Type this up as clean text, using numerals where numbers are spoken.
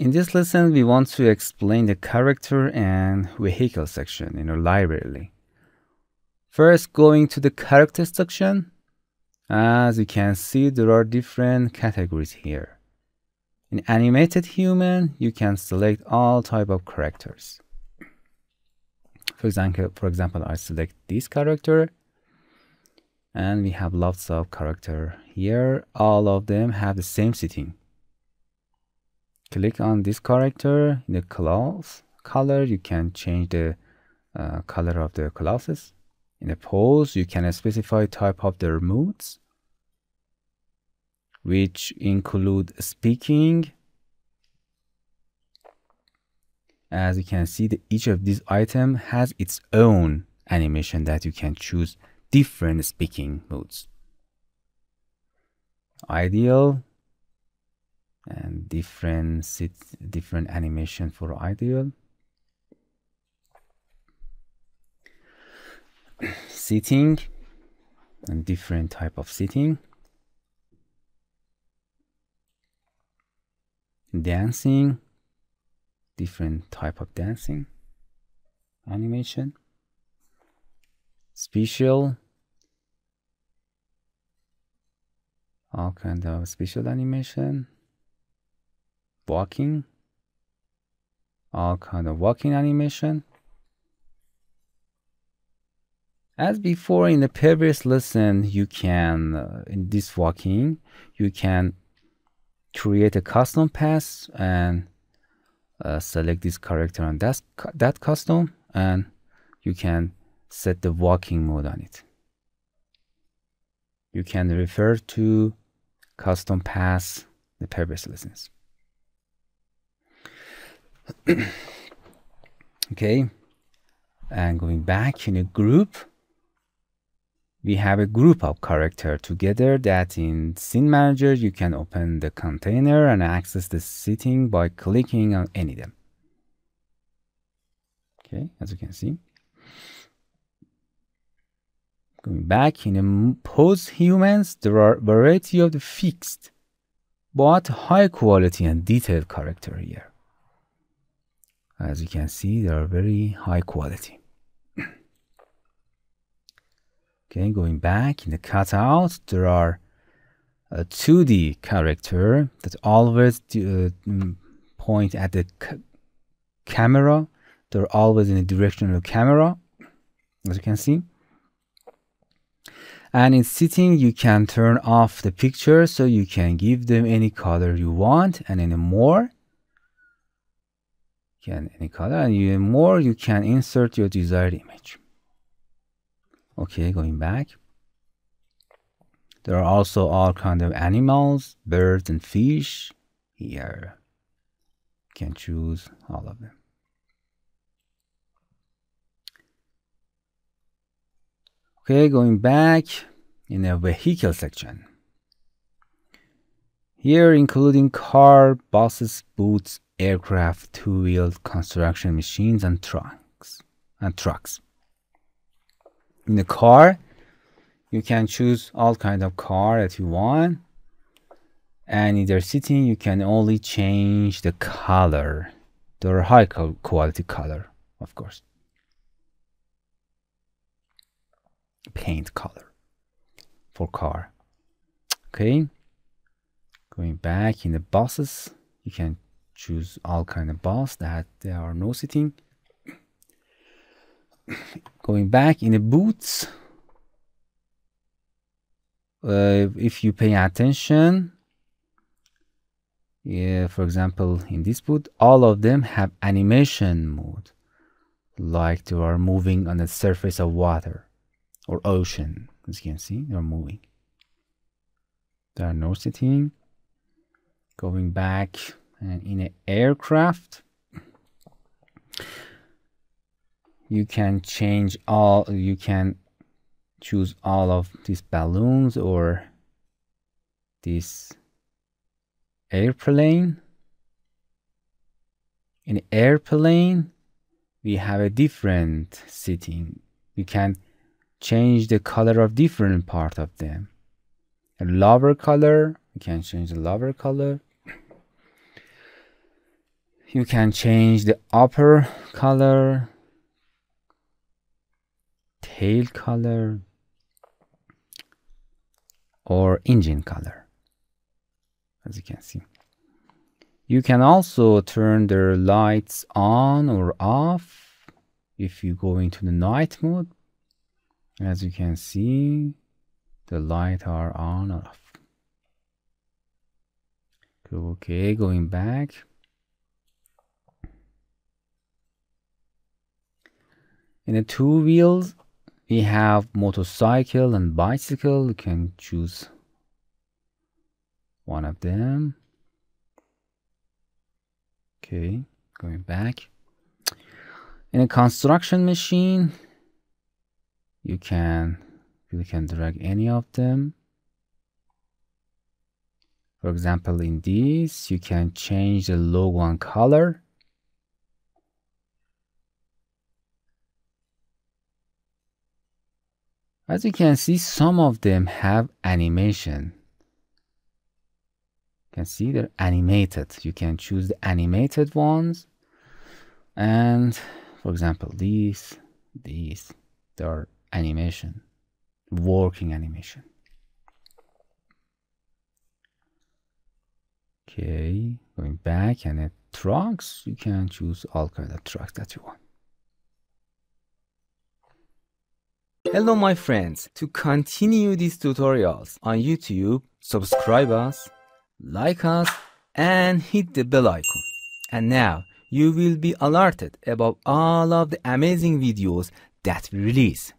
In this lesson, we want to explain the character and vehicle section in our library. First, going to the character section. As you can see, there are different categories here. In animated human, you can select all type of characters. For example, I select this character, and we have lots of character here. All of them have the same setting. Click on this character in the class color. You can change the color of the classes. In the pose, you can specify type of their moods, which include speaking. As you can see, each of these items has its own animation that you can choose different speaking modes. Ideal and different animation for ideal. Sitting and different type of sitting. Dancing, different type of dancing animation. Special, all kind of special animation. Walking, all kind of walking animation. As before in the previous lesson, you can in this walking, you can create a custom path and select this character on that custom, and you can set the walking mode on it. You can refer to custom paths the previous lessons. Okay, and going back in a group, we have a group of characters together that in Scene Manager you can open the container and access the setting by clicking on any of them. Okay, as you can see. Going back in the pose humans, there are a variety of the fixed but high quality and detailed character here. As you can see, they are very high quality. Okay, going back in the cutout, there are a 2D character that always point at the camera. They're always in the direction of the camera, as you can see. And in setting, you can turn off the picture, so you can give them any color you want, and any more. Any color, and even more, you can insert your desired image. Okay, going back. There are also all kinds of animals, birds and fish. Here, you can choose all of them. Okay, going back in the vehicle section. Here, including car, buses, boats, aircraft, two-wheeled construction machines, and trucks. In the car, you can choose all kinds of car that you want, and in their setting, you can only change the color. There are high quality color, of course. Paint color for car. Okay, going back in the buses, you can choose all kind of bus that there are no sitting. Going back in the boots, if you pay attention, for example, in this boot, all of them have animation mode, like they are moving on the surface of water or ocean. As you can see, they are moving. There are no sitting. Going back and in an aircraft, you can change all, you can choose all of these balloons or this airplane. In airplane, we have a different setting. You can change the color of different part of them. A lower color, you can change the lower color. You can change the upper color, tail color, or engine color, as you can see. You can also turn their lights on or off if you go into the night mode. As you can see, the lights are on or off. Okay, going back. In the two wheels, we have motorcycle and bicycle. You can choose one of them. Okay, going back. In a construction machine, you can drag any of them. For example, in this, you can change the logo and color. As you can see, some of them have animation. You can see they're animated. You can choose the animated ones. And for example, these, they are animation, working animation. Okay, going back, and at trucks, you can choose all kinds of trucks that you want. Hello my friends, to continue these tutorials on YouTube, subscribe us, like us, and hit the bell icon. And now you will be alerted about all of the amazing videos that we release.